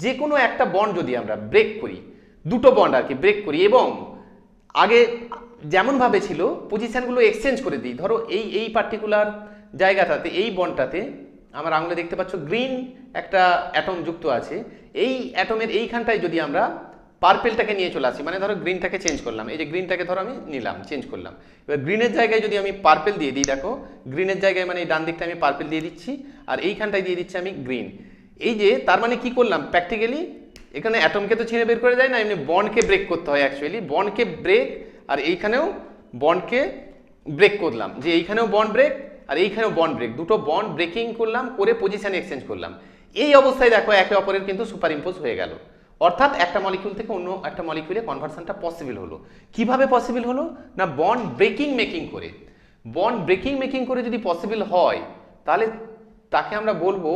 S1: যে কোনো একটা বন্ড যদি আমরা ব্রেক করি, দুটো বন্ড আর কি ব্রেক করি, এবং আগে যেমনভাবে ছিল পজিশনগুলো এক্সচেঞ্জ করে দিই, ধরো এই পার্টিকুলার জায়গাটাতে, এই বন্ডটাতে আমার আঙুলে দেখতে পাচ্ছ গ্রিন একটা অ্যাটম যুক্ত আছে, এই অ্যাটমের এইখানটায় যদি আমরা পার্পেলটাকে নিয়ে চলে আসি, মানে ধরো গ্রিনটাকে চেঞ্জ করলাম, এই যে গ্রিনটাকে ধরো আমি নিলাম, চেঞ্জ করলাম, এবার গ্রিনের জায়গায় যদি আমি পার্পেল দিয়ে দিই, দেখো গ্রিনের জায়গায় মানে এই ডান দিকটা আমি পার্পেল দিয়ে দিচ্ছি, আর এইখানটায় দিয়ে দিচ্ছি আমি গ্রিন। এই যে তার মানে কি করলাম, প্র্যাকটিক্যালি এখানে অ্যাটমকে তো ছিঁড়ে বের করে যায় না, এমনি বন্ডকে ব্রেক করতে হয় অ্যাকচুয়ালি, বন্ডকে ব্রেক, আর এইখানেও বন্ডকে ব্রেক করলাম, যে এইখানেও বন্ড ব্রেক আর এইখানেও বন্ড ব্রেক, দুটো বন্ড ব্রেকিং করলাম, করে পজিশন এক্সচেঞ্জ করলাম। এই অবস্থায় দেখো একে অপরের কিন্তু সুপার ইম্পোজ হয়ে গেল, অর্থাৎ একটা মলিকিউল থেকে অন্য একটা মলিকিউলে কনভার্সনটা পসিবল হলো। কিভাবে পসিবল হলো না, বন্ড ব্রেকিং মেকিং করে। বন্ড ব্রেকিং মেকিং করে যদি পসিবল হয়, তাহলে তাকে আমরা বলবো,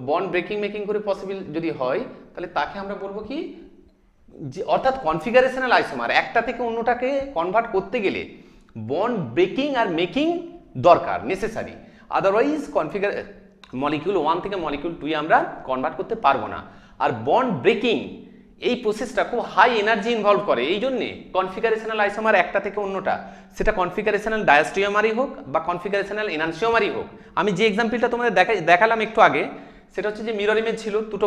S1: বন্ড ব্রেকিং মেকিং করে পসিবল যদি হয়, তাহলে তাকে আমরা বলবো কি, যে অর্থাৎ কনফিগারেশনাল আইসোমার। একটা থেকে অন্যটাকে কনভার্ট করতে গেলে বন্ড ব্রেকিং আর মেকিং দরকার, নেসেসারি, আদারওয়াইজ মলিকিউল 1 থেকে মলিকিউল 2 আমরা কনভার্ট করতে পারবো না। আর বন্ড ব্রেকিং এই প্রসেসটা খুব হাই এনার্জি ইনভলভ করে, এই জন্যে কনফিগারেশনাল আইসোমার একটা থেকে অন্যটা, সেটা কনফিগারেশনাল ডায়াস্টিওমারই হোক বা কনফিগারেশনাল এনানসিওমারই হোক। আমি যে এক্সাম্পলটা তোমাদের দেখালাম একটু আগে, সেটা হচ্ছে যে মিরর ইমেজ ছিল দুটো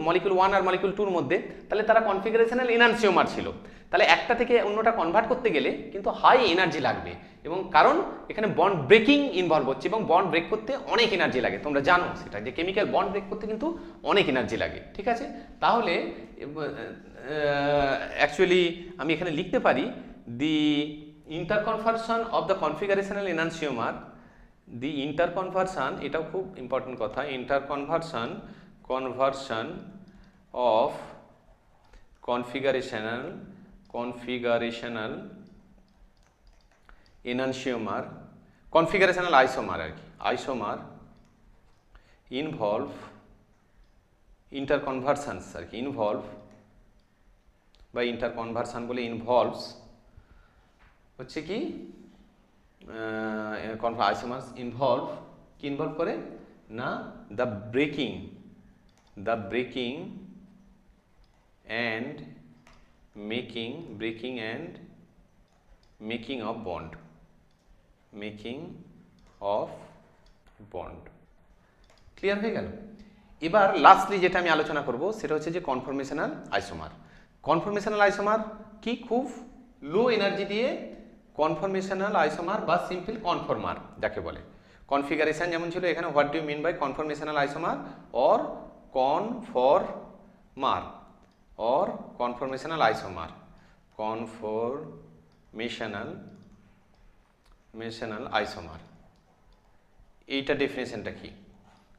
S1: মলিকিউল 1 আর মলিকিউল 2 এর মধ্যে, তাহলে তারা কনফিগারেশনাল এনানসিওমার ছিল। তাহলে একটা থেকে অন্যটা কনভার্ট করতে গেলে কিন্তু হাই এনার্জি লাগবে, এবং কারণ এখানে বন্ড ব্রেকিং ইনভলভ হচ্ছে, এবং বন্ড ব্রেক করতে অনেক এনার্জি লাগে, তোমরা জানো সেটা, যে কেমিক্যাল বন্ড ব্রেক করতে কিন্তু অনেক এনার্জি লাগে। ঠিক আছে, তাহলে অ্যাকচুয়ালি আমি এখানে লিখতে পারি, দি ইন্টারকনভার্সন অফ দ্য কনফিগারেশনাল এনানসিওমার, দি ইন্টারকনভার্সন, এটাও খুব ইম্পর্টেন্ট কথা, ইন্টারকনভার্সন অফ কনফিগারেশনাল এনানসিওমার, কনফিগারেশনাল আইসোমার আর কি, আইসোমার ইনভলভ ইন্টারকনভার্সনস আর কি, ইনভলভ বা ইন্টারকনভার্সন বলে ইনভলভস হচ্ছে কি, আইসোমার্স ইনভলভ, কি ইনভলভ করে না, the breaking and making of bond, clear হয়ে গেল। এবার লাস্টলি যেটা আমি আলোচনা করব সেটা হচ্ছে যে কনফরমেশনাল আইসোমার। কনফরমেশনাল আইসোমার কি, খুব লো এনার্জি দিয়ে কনফরমেশনাল আইসোমার বা সিম্পল কনফর্মার যাকে বলে। কনফিগারেশন যেমন ছিল এখানে, what do you mean by conformational isomer or conformational isomer, conformational mational isomer, এইটা ডেফিনেশনটা কি?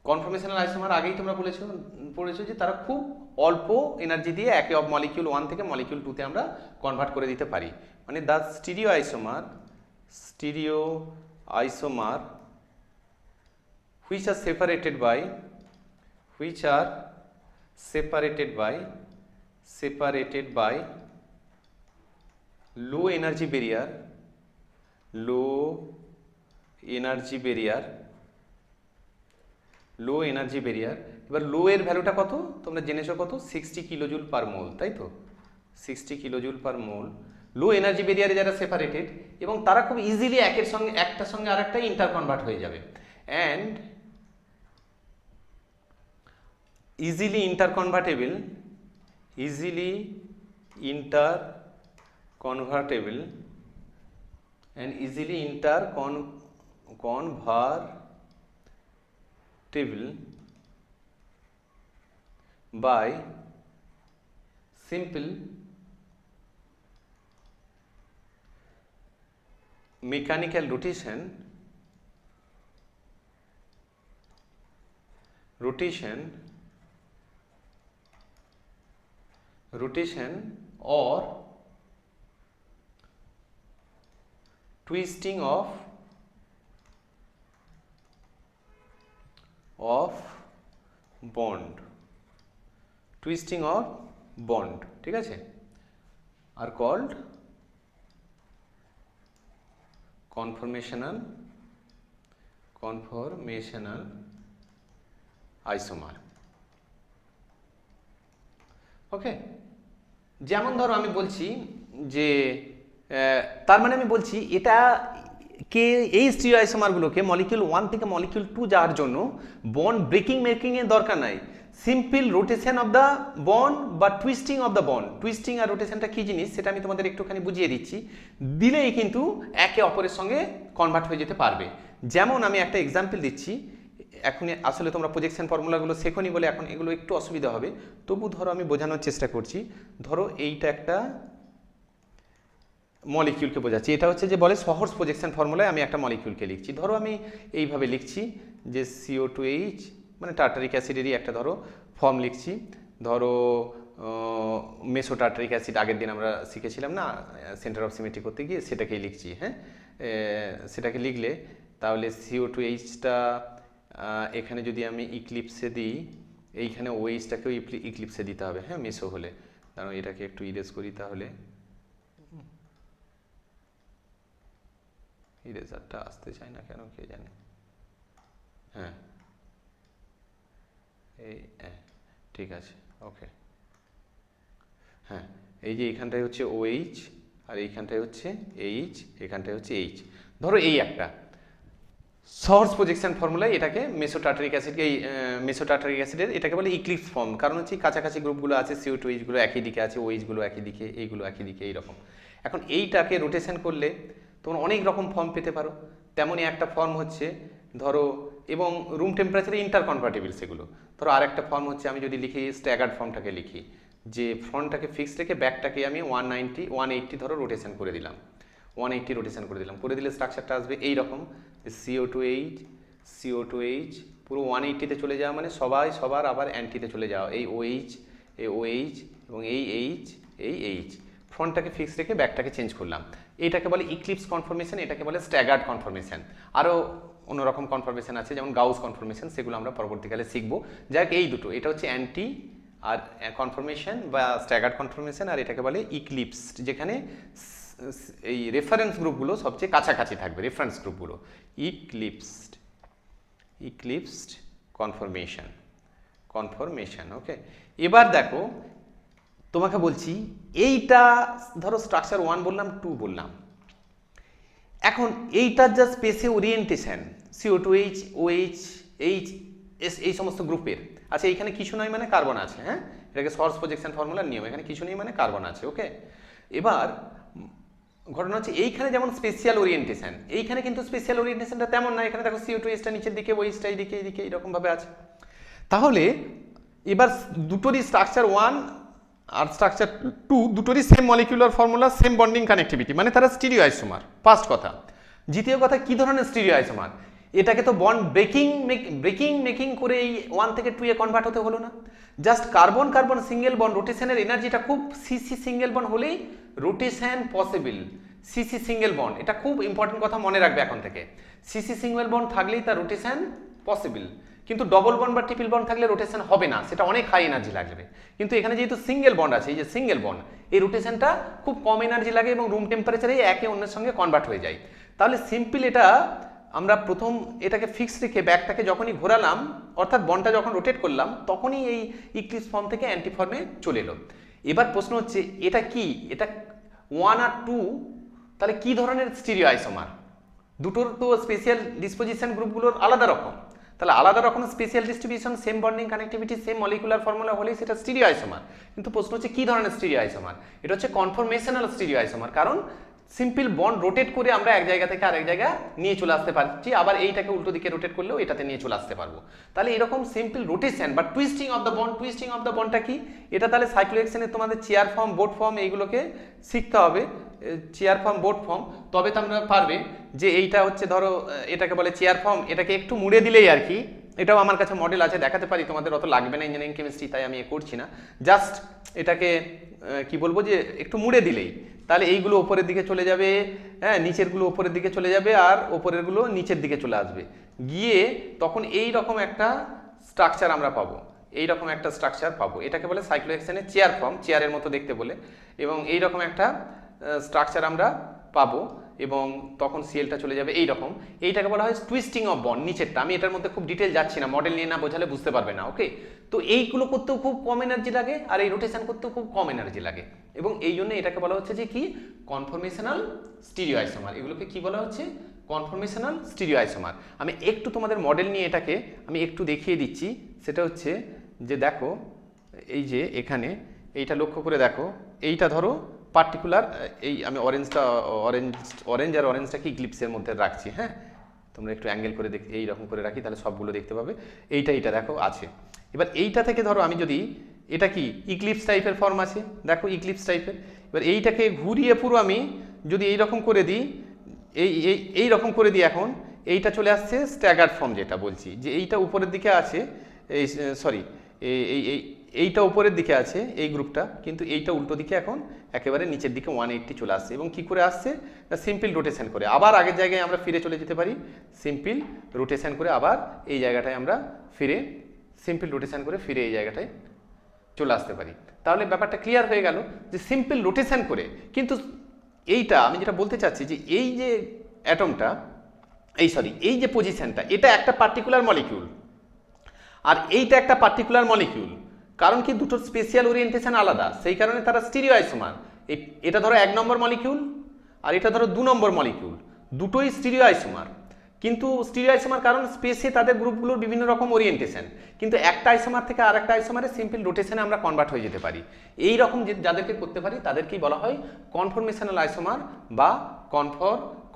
S1: কনফরমেশনাল আইসোমার আগেই তোমরা পড়েছো যে তারা খুব অল্প এনার্জি দিয়ে একে অফ মলিকিউল 1 থেকে মলিকিউল 2 তে আমরা কনভার্ট করে দিতে পারি। মানে the stereo isomer which are separated by low energy barrier, এবার লো এর ভ্যালুটা কত তোমরা জেনেছো, কত? 60 কিলোজুল পার মোল, তাই তো? 60 কিলোজুল পার মোল লো এনার্জি বেরিয়ারে যারা সেপারেটেড, এবং তারা খুব ইজিলি একটার সঙ্গে আরেকটা ইন্টার কনভার্ট হয়ে যাবে, and easily interconvertible and easily interconvertible by simple mechanical rotation or twisting of bond, ঠিক আছে, আর কল্ড conformational আইসোমার। ওকে, যেমন ধরো আমি বলছি যে তার মানে আমি বলছি এটা কে এই স্টিরিও আইসোমারগুলোকে মলিকিউল 1 থেকে মলিকিউল 2 যাওয়ার জন্য বন্ড মেকিং এর দরকার নাই, simple rotation of the bond বা twisting of the bond. Twisting আর রোটেশনটা কি জিনিস সেটা আমি তোমাদের একটুখানি বুঝিয়ে দিচ্ছি, দিলেই কিন্তু একে অপরের সঙ্গে কনভার্ট হয়ে যেতে পারবে। যেমন আমি একটা এক্সাম্পল দিচ্ছি, এখন আসলে তোমরা প্রজেকশন ফর্মুলাগুলো শেখোনি বলে এখন এগুলো একটু অসুবিধা হবে, তবু ধরো আমি বোঝানোর চেষ্টা করছি। ধরো এইটা একটা মলিকিউলকে বোঝাচ্ছি, এটা হচ্ছে যে বলে সহজ প্রজেকশন ফর্মুলায় আমি একটা মলিকিউলকে লিখছি। ধরো আমি এইভাবে লিখছি যে CO2H, মানে টার্টারিক অ্যাসিডেরই একটা ধরো ফর্ম লিখছি। ধরো মেসো টার্টারিক অ্যাসিড আগের দিন আমরা শিখেছিলাম না সেন্টার অফ সিমেট্রি করতে গিয়ে, সেটাকেই লিখছি। হ্যাঁ, সেটাকে লিখলে তাহলে CO2Hটা এখানে যদি আমি ইক্লিপসে দিই, এইখানে OH-টাকেও ইক্লিপসে দিতে হবে। হ্যাঁ, মেসো হলে, কারণ এটাকে একটু ইরেজ করি, তাহলে ইরেজারটা আসতে চায় না কেন কে জানে। হ্যাঁ, এই ঠিক আছে, ওকে। হ্যাঁ, এই যে এইখানটায় হচ্ছে OH আর এইখানটায় হচ্ছে H, এখানটায় হচ্ছে H। ধরো এই একটা সহজ প্রজেকশন ফর্মুলায় এটাকে মেসো টার্টারিক অ্যাসিডের এটাকে বলে ইক্লিপস ফর্ম, কারণ হচ্ছে কাছাকাছি গ্রুপগুলো আছে, CO2H গুলো একই দিকে আছে, OH গুলো একই দিকে, এইগুলো একই দিকে, এইরকম। এখন এইটাকে রোটেশন করলে তোমরা অনেক রকম ফর্ম পেতে পারো। তেমনই একটা ফর্ম হচ্ছে ধরো, এবং রুম টেম্পারেচারে ইন্টারকনভার্টিবল সেগুলো। ধরো আর একটা ফর্ম হচ্ছে আমি যদি লিখি স্ট্যাগার্ড ফর্মটাকে লিখি, যে ফ্রন্টটাকে ফিক্স রেখে ব্যাকটাকে আমি 180 ধরো রোটেশন করে দিলাম, 180 রোটেশন করে দিলে স্ট্রাকচারটা আসবে এইরকম, CO2H পুরো 180-তে চলে যাওয়া মানে সবার আবার অ্যান্টিতে চলে যাওয়া, এই OH এবং এই H ফ্রন্টটাকে ফিক্স রেখে ব্যাকটাকে চেঞ্জ করলাম। এটাকে বলে ইক্লিপস কনফরমেশন, এটাকে বলে স্ট্যাগার্ড কনফরমেশন। আরও অন্যরকম কনফরমেশন আছে যেমন গাউস কনফরমেশন, সেগুলো আমরা পরবর্তীকালে শিখবো। যাক, এই দুটো, এটা হচ্ছে অ্যান্টি আর কনফরমেশন বা স্ট্যাগার্ড কনফরমেশন, আর এটাকে বলে ইক্লিপস, যেখানে এই রেফারেন্স গ্রুপগুলো সবচেয়ে কাছাকাছি থাকবে, রেফারেন্স গ্রুপগুলো। ইক্লিপসড কনফরমেশন। ওকে, এবার দেখো তোমাকে বলছি এইটা ধরো স্ট্রাকচার 1 বললাম, 2 বললাম, এখন এইটার যা স্পেসে ওরিয়েন্টেশন CO2H, OH, H, এই সমস্ত গ্রুপের আচ্ছা, এইখানে কিছু নয় মানে কার্বন আছে। হ্যাঁ, এটাকে সহজ প্রজেকশন ফর্মুলার নিয়ম, এখানে কিছু নেই মানে কার্বন আছে। ওকে, এবার ঘটনা হচ্ছে এইখানে যেমন স্পেশাল ওরিয়েন্টেশন, এইখানে কিন্তু স্পেশাল ওরিয়েন্টেশনটা তেমন না। এখানে দেখো CO2H-টা নিচের দিকে, OH-টা এইদিকে এরকম ভাবে আছে। তাহলে এবার দুটোরই স্ট্রাকচার 1 আর স্ট্রাকচার 2 দুটোরই same molecular formula, same bonding connectivity, মানে তারা স্টিরিও আইসোমার, ফার্স্ট কথা। দ্বিতীয় কথা, কি ধরনের স্টিরিও আইসোমার? এটাকে তো বন্ড ব্রেকিং মেকিং করে এই 1 থেকে 2 এ কনভার্ট হতে হলো না। Just carbon carbon single bond রোটেশনের এনার্জিটা খুব সিসি সিঙ্গেল বন্ড হলেই rotation possible. CC single bond, এটা খুব ইম্পর্টেন্ট কথা মনে রাখবে এখন থেকে। সিসি সিঙ্গেল বন্ড থাকলেই তার রোটেশন পসিবল, কিন্তু ডবল বন্ড বা ট্রিপল বন্ড থাকলে রোটেশন হবে না, সেটা অনেক হাই এনার্জি লাগবে। কিন্তু এখানে যেহেতু সিঙ্গেল বন্ড আছে, এই যে সিঙ্গেল বন্ড, এই রোটেশনটা খুব কম এনার্জি লাগে এবং রুম টেম্পারেচারেই একে অন্যের সঙ্গে কনভার্ট হয়ে যায়। তাহলে সিম্পল এটা আমরা প্রথম এটাকে ফিক্স রেখে ব্যাগটাকে যখনই ঘোরালাম, অর্থাৎ বন্ডটা যখন রোটেট করলাম, তখনই এই ইক্লিপস ফর্ম থেকে অ্যান্টি ফর্মে চলে এলো। এবার প্রশ্ন হচ্ছে এটা কি, এটা 1 আর 2, তাহলে কি ধরনের স্টিরিও আইসোমার? দুটোর তো স্পেশাল ডিসপোজিশন গ্রুপগুলোর আলাদা রকম, তাহলে আলাদা রকম special distribution, same bonding connectivity, same molecular formula হলেই সেটা স্টিরিও আইসোমার। কিন্তু প্রশ্ন হচ্ছে কি ধরনের স্টিরিও আইসোমার? এটা হচ্ছে কনফরমেশনাল স্টিরিও আইসোমার, কারণ সিম্পল বন্ড রোটেট করে আমরা এক জায়গা থেকে আরেক জায়গা নিয়ে চলে আসতে পারছি, আবার এইটাকে উল্টো দিকে রোটেট করলেও এটাতে নিয়ে চলে আসতে পারবো। তাহলে এরকম সিম্পল রোটেশন বা twisting of the bond, twisting of the বন্ডটা কি? এটা তাহলে সাইক্লোহেক্সেনে তোমাদের চেয়ার ফর্ম, বোর্ড ফর্ম এইগুলোকে শিখতে হবে। চেয়ার ফর্ম, বোর্ড ফর্ম, তবে তোমরা পারবে যে এইটা হচ্ছে ধরো এটাকে বলে চেয়ার ফর্ম, এটাকে একটু মুড়ে দিলেই আর কি, এটাও আমার কাছে মডেল আছে, দেখাতে পারি, তোমাদের অত লাগবে না ইঞ্জিনিয়ারিং কেমিস্ট্রি, তাই আমি করছি না। জাস্ট এটাকে কি বলবো যে একটু মুড়ে দিলেই তাহলে এইগুলো উপরের দিকে চলে যাবে, হ্যাঁ, নিচেরগুলো উপরের দিকে চলে যাবে আর উপরেরগুলো নিচের দিকে চলে আসবে, গিয়ে তখন এই রকম একটা স্ট্রাকচার আমরা পাবো, এই রকম একটা স্ট্রাকচার পাবো। এটাকে বলে সাইক্লোহেক্সেনের চেয়ার ফর্ম, চেয়ারের মতো দেখতে বলে, এবং এই রকম একটা স্ট্রাকচার আমরা পাবো, এবং তখন সিএলটা চলে যাবে এই রকম। এইটাকে বলা হয় টুইস্টিং অফ বন্ড, নিচেরটা। আমি এটার মধ্যে খুব ডিটেল যাচ্ছি না, মডেল নিয়ে না বোঝালে বুঝতে পারবে না, ওকে? তো এইগুলো করতেও খুব কম এনার্জি লাগে আর এই রোটেশন করতেও খুব কম এনার্জি লাগে, এবং এই জন্য এটাকে বলা হচ্ছে যে কি, কনফরমেশনাল স্টিরিও আইসোমার। এগুলোকে কি বলা হচ্ছে? কনফরমেশনাল স্টিরিও আইসোমার। আমি একটু তোমাদের মডেল নিয়ে এটাকে আমি একটু দেখিয়ে দিচ্ছি। সেটা হচ্ছে যে দেখো, এই যে এখানে এইটা লক্ষ্য করে দেখো, এইটা ধরো পার্টিকুলার, এই আমি অরেঞ্জ আর অরেঞ্জটা কি ইক্লিপসের মধ্যে রাখছি, হ্যাঁ, তোমরা একটু অ্যাঙ্গেল করে এইরকম করে রাখি, তাহলে সবগুলো দেখতে পাবে। এইটা দেখো আছে। এবার এইটা থেকে ধরো আমি যদি, এটা কি ইক্লিপস টাইপের ফর্ম আছে, দেখো ইক্লিপস টাইপের। এবার এইটাকে ঘুরিয়ে পুরো আমি যদি এইরকম করে দিই, এই রকম করে দিই, এখন এইটা চলে আসছে স্ট্যাগার্ড ফর্ম, যেটা বলছি যে এইটা উপরের দিকে আছে, এই সরি এইটা উপরের দিকে আছে এই গ্রুপটা, কিন্তু এইটা উল্টো দিকে এখন একেবারে নিচের দিকে 180 চলে আসছে। এবং কি করে আসছে? সিম্পল রোটেশন করে আবার আগের জায়গায় আমরা ফিরে চলে যেতে পারি, সিম্পল রোটেশন করে আবার এই জায়গাটায় আমরা ফিরে, সিম্পল রোটেশন করে ফিরে এই জায়গাটায় চলে আসতে পারি। তাহলে ব্যাপারটা ক্লিয়ার হয়ে গেল যে সিম্পল রোটেশন করে। কিন্তু এইটা আমি যেটা বলতে চাচ্ছি যে এই যে অ্যাটমটা, এই যে পজিশনটা, এটা একটা পার্টিকুলার মলিকিউল আর এইটা একটা পার্টিকুলার মলিকিউল। কারণ কি, দুটোর স্পেশাল ওরিয়েন্টেশন আলাদা, সেই কারণে তারা স্টিরিও আইসোমার। এটা ধরো 1 নম্বর মলিকিউল আর এটা ধরো 2 নম্বর মলিকিউল, দুটোই স্টিরিও আইসোমার। কিন্তু স্টিরিও আইসোমার কারণ স্পেসে তাদের গ্রুপগুলোর বিভিন্ন রকম ওরিয়েন্টেশন, কিন্তু একটা আইসোমার থেকে আর একটা আইসোমারে সিম্পল রোটেশনে আমরা কনভার্ট হয়ে যেতে পারি। এই রকম যাদেরকে করতে পারি তাদেরকেই বলা হয় কনফরমেশনাল আইসোমার বা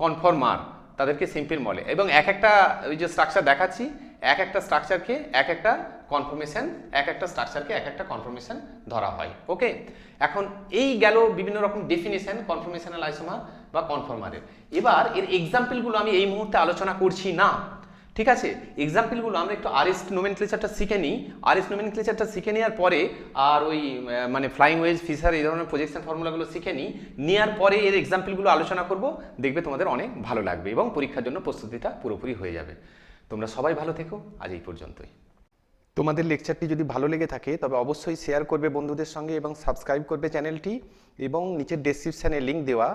S1: কনফর্মার, তাদেরকে সিম্পল বলে। এবং এক একটা ওই যে স্ট্রাকচার দেখাচ্ছি, এক একটা স্ট্রাকচারকে এক একটা কনফরমেশন, এক একটা স্ট্রাকচারকে এক একটা কনফরমেশন ধরা হয়, ওকে? এখন এই গেল বিভিন্ন রকম ডেফিনেশন কনফরমেশনাল আইসোমার বা কনফর্মারের। এবার এর এক্সাম্পলগুলো আমি এই মুহূর্তে আলোচনা করছি না, ঠিক আছে? এক্সাম্পলগুলো আমরা একটু আরএস নোমেনক্লেচারটা শিখে নিই। আরএস নোমেনক্লেচারটা শিখে নেওয়ার পরে আর ওই মানে ফ্লাইং ওয়েজ, ফিশার, এই ধরনের প্রজেকশন ফর্মুলাগুলো শিখে নিই, নেওয়ার পরে এর এক্সাম্পলগুলো আলোচনা করব, দেখবে তোমাদের অনেক ভালো লাগবে এবং পরীক্ষার জন্য প্রস্তুতিটা পুরোপুরি হয়ে যাবে। তোমরা সবাই ভালো থেকো, আজ এই পর্যন্তই। তোমাদের লেকচারটি যদি ভালো লেগে থাকে তবে অবশ্যই শেয়ার করবে বন্ধুদের সঙ্গে এবং সাবস্ক্রাইব করবে চ্যানেলটি, এবং নিচের ডেসক্রিপশানে লিঙ্ক দেওয়া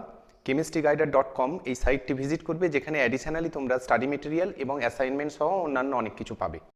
S1: chemistryguider.com এই সাইটটি ভিজিট করবে, যেখানে অ্যাডিশনালি তোমরা স্টাডি মেটেরিয়াল এবং অ্যাসাইনমেন্ট সহ অন্যান্য অনেক কিছু পাবে।